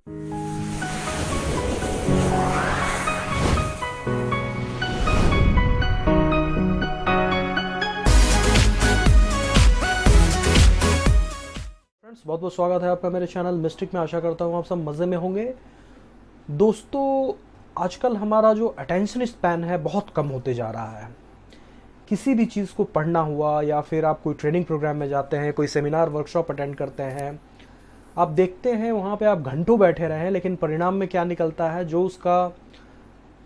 बहुत बहुत स्वागत है आपका मेरे चैनल मिस्टिक में। आशा करता हूँ आप सब मज़े में होंगे। दोस्तों, आजकल हमारा जो अटेंशन स्पैन है बहुत कम होते जा रहा है। किसी भी चीज़ को पढ़ना हुआ या फिर आप कोई ट्रेनिंग प्रोग्राम में जाते हैं, कोई सेमिनार वर्कशॉप अटेंड करते हैं, आप देखते हैं वहाँ पे आप घंटों बैठे रहे हैं, लेकिन परिणाम में क्या निकलता है, जो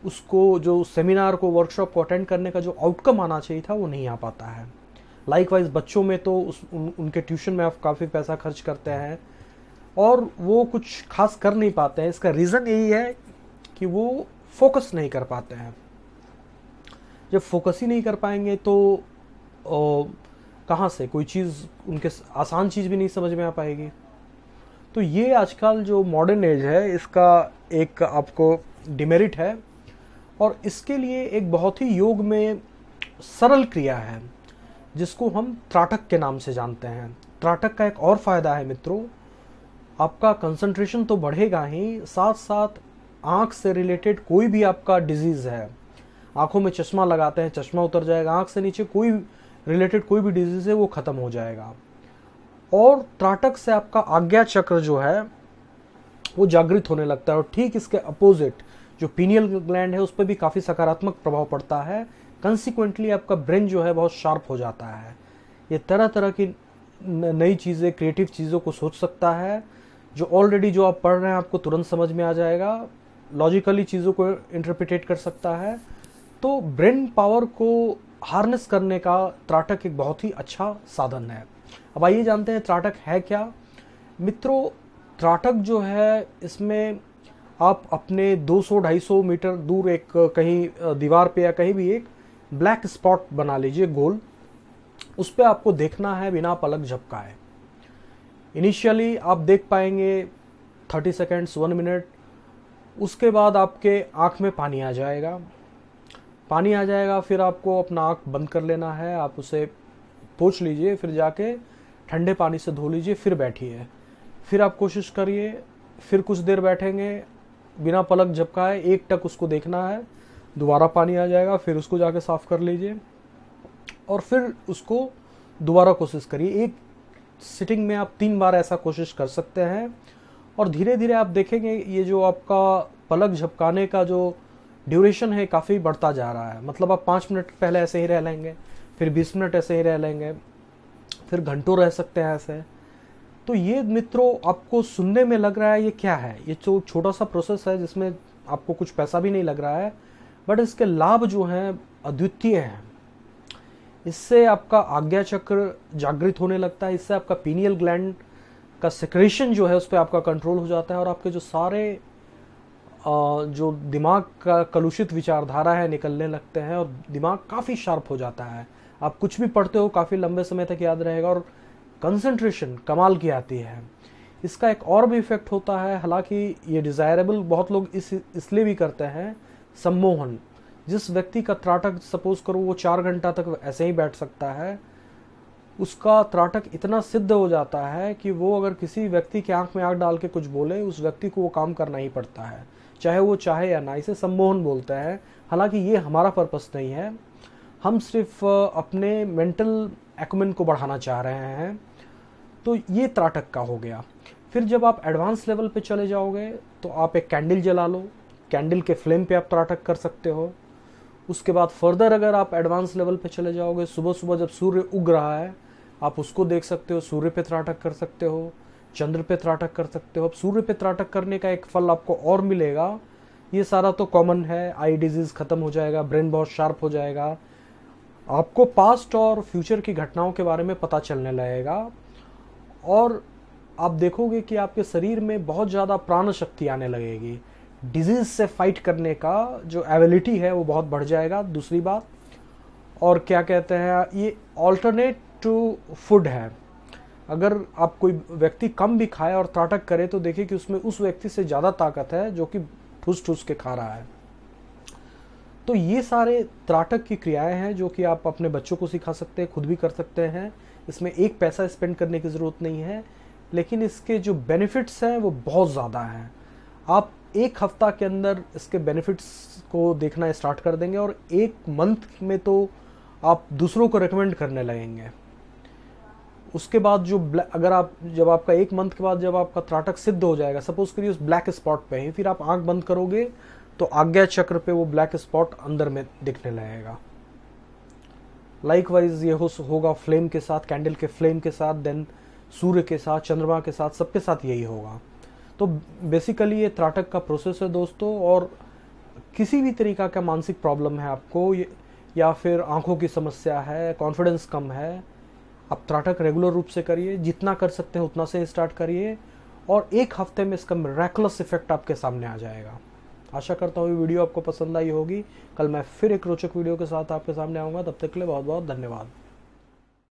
उसको जो सेमिनार को वर्कशॉप को अटेंड करने का जो आउटकम आना चाहिए था वो नहीं आ पाता है। लाइकवाइज बच्चों में तो उनके ट्यूशन में आप काफ़ी पैसा खर्च करते हैं और वो कुछ खास कर नहीं पाते हैं। इसका रीज़न यही है कि वो फोकस नहीं कर पाते हैं। जब फोकस ही नहीं कर पाएंगे तो कहाँ से कोई चीज़, उनके आसान चीज़ भी नहीं समझ में आ पाएगी। तो ये आजकल जो मॉडर्न एज है इसका एक आपको डिमेरिट है, और इसके लिए एक बहुत ही योग में सरल क्रिया है जिसको हम त्राटक के नाम से जानते हैं। त्राटक का एक और फ़ायदा है मित्रों, आपका कंसंट्रेशन तो बढ़ेगा ही, साथ साथ आँख से रिलेटेड कोई भी आपका डिजीज़ है, आँखों में चश्मा लगाते हैं, चश्मा उतर जाएगा, आँख से नीचे कोई रिलेटेड कोई भी डिजीज़ है वो ख़त्म हो जाएगा। और त्राटक से आपका आज्ञा चक्र जो है वो जागृत होने लगता है, और ठीक इसके अपोजिट जो पीनियल ग्लैंड है उस पर भी काफ़ी सकारात्मक प्रभाव पड़ता है। कंसिक्वेंटली आपका ब्रेन जो है बहुत शार्प हो जाता है। ये तरह तरह की नई चीज़ें, क्रिएटिव चीज़ों को सोच सकता है। जो ऑलरेडी जो आप पढ़ रहे हैं आपको तुरंत समझ में आ जाएगा, लॉजिकली चीज़ों को इंटरप्रिटेट कर सकता है। तो ब्रेन पावर को हार्नेस करने का त्राटक एक बहुत ही अच्छा साधन है। अब आइए जानते हैं त्राटक है क्या। मित्रों, त्राटक जो है इसमें आप अपने 200-250 मीटर दूर एक कहीं दीवार पे या कहीं भी एक ब्लैक स्पॉट बना लीजिए गोल, उस पर आपको देखना है बिना पलक झपकाए। इनिशियली आप देख पाएंगे 30 सेकेंड्स, 1 मिनट, उसके बाद आपके आँख में पानी आ जाएगा। फिर आपको अपना आँख बंद कर लेना है, आप उसे पोंछ लीजिए, फिर जाके ठंडे पानी से धो लीजिए, फिर बैठिए। फिर आप कोशिश करिए, फिर कुछ देर बैठेंगे बिना पलक झपकाए, एक टक उसको देखना है, दोबारा पानी आ जाएगा, फिर उसको जाके साफ़ कर लीजिए और फिर उसको दोबारा कोशिश करिए। एक सिटिंग में आप 3 बार ऐसा कोशिश कर सकते हैं, और धीरे धीरे आप देखेंगे ये जो आपका पलक झपकाने का जो ड्यूरेशन है काफ़ी बढ़ता जा रहा है। मतलब आप 5 मिनट पहले ऐसे ही रह लेंगे, फिर 20 मिनट ऐसे ही रह लेंगे, फिर घंटों रह सकते हैं ऐसे। तो ये मित्रों आपको सुनने में लग रहा है ये क्या है, ये जो छोटा सा प्रोसेस है जिसमें आपको कुछ पैसा भी नहीं लग रहा है, बट इसके लाभ जो हैं अद्वितीय हैं। इससे आपका आज्ञा चक्र जागृत होने लगता है, इससे आपका पीनियल ग्लैंड का सेक्रेशन जो है उस पर आपका कंट्रोल हो जाता है, और आपके जो सारे जो दिमाग का कलुषित विचारधारा है निकलने लगते हैं, और दिमाग काफ़ी शार्प हो जाता है। आप कुछ भी पढ़ते हो काफ़ी लंबे समय तक याद रहेगा, और कंसंट्रेशन कमाल की आती है। इसका एक और भी इफेक्ट होता है, हालांकि ये डिज़ायरेबल बहुत लोग इसलिए भी करते हैं, सम्मोहन। जिस व्यक्ति का त्राटक सपोज करो वो 4 घंटा तक ऐसे ही बैठ सकता है, उसका त्राटक इतना सिद्ध हो जाता है कि वो अगर किसी व्यक्ति के आंख में आंख डाल के कुछ बोले, उस व्यक्ति को वो काम करना ही पड़ता है, चाहे वो चाहे या ना। इसे सम्मोहन बोलते हैं। हालांकि ये हमारा पर्पस नहीं है, हम सिर्फ अपने मेंटल एक्यूमेंट को बढ़ाना चाह रहे हैं। तो ये त्राटक का हो गया। फिर जब आप एडवांस लेवल पे चले जाओगे तो आप एक कैंडल जला लो, कैंडल के फ्लेम पे आप त्राटक कर सकते हो। उसके बाद फर्दर अगर आप एडवांस लेवल पे चले जाओगे, सुबह सुबह जब सूर्य उग रहा है आप उसको देख सकते हो, सूर्य पे त्राटक कर सकते हो, चंद्र पे त्राटक कर सकते हो। अब सूर्य पे त्राटक करने का एक फल आपको और मिलेगा, ये सारा तो कॉमन है, आई डिजीज़ ख़त्म हो जाएगा, ब्रेन बहुत शार्प हो जाएगा, आपको पास्ट और फ्यूचर की घटनाओं के बारे में पता चलने लगेगा, और आप देखोगे कि आपके शरीर में बहुत ज़्यादा प्राण शक्ति आने लगेगी। डिजीज़ से फाइट करने का जो एबिलिटी है वो बहुत बढ़ जाएगा। दूसरी बात, और क्या कहते हैं, ये ऑल्टरनेट टू फूड है। अगर आप कोई व्यक्ति कम भी खाए और त्राटक करे तो देखिए कि उसमें उस व्यक्ति से ज़्यादा ताकत है जो कि ठूस ठूस के खा रहा है। तो ये सारे त्राटक की क्रियाएं हैं जो कि आप अपने बच्चों को सिखा सकते हैं, खुद भी कर सकते हैं। इसमें एक पैसा स्पेंड करने की ज़रूरत नहीं है, लेकिन इसके जो बेनिफिट्स हैं वो बहुत ज़्यादा हैं। आप एक हफ्ता के अंदर इसके बेनिफिट्स को देखना स्टार्ट कर देंगे और एक मंथ में तो आप दूसरों को रेकमेंड करने लगेंगे। उसके बाद जो अगर आप जब आपका एक मंथ के बाद जब आपका त्राटक सिद्ध हो जाएगा, सपोज करिए उस ब्लैक स्पॉट पे ही, फिर आप आंख बंद करोगे तो आज्ञा चक्र पे वो ब्लैक स्पॉट अंदर में दिखने लगेगा। लाइकवाइज ये होगा फ्लेम के साथ, कैंडल के फ्लेम के साथ, देन सूर्य के साथ, चंद्रमा के साथ, सबके साथ यही होगा। तो बेसिकली ये त्राटक का प्रोसेस है दोस्तों। और किसी भी तरीका का मानसिक प्रॉब्लम है आपको या फिर आंखों की समस्या है, कॉन्फिडेंस कम है, आप त्राटक रेगुलर रूप से करिए, जितना कर सकते हैं उतना से स्टार्ट करिए और एक हफ्ते में इसका मिरेकलस इफेक्ट आपके सामने आ जाएगा। आशा करता हूँ ये वीडियो आपको पसंद आई होगी। कल मैं फिर एक रोचक वीडियो के साथ आपके सामने आऊँगा। तब तक के लिए बहुत बहुत धन्यवाद।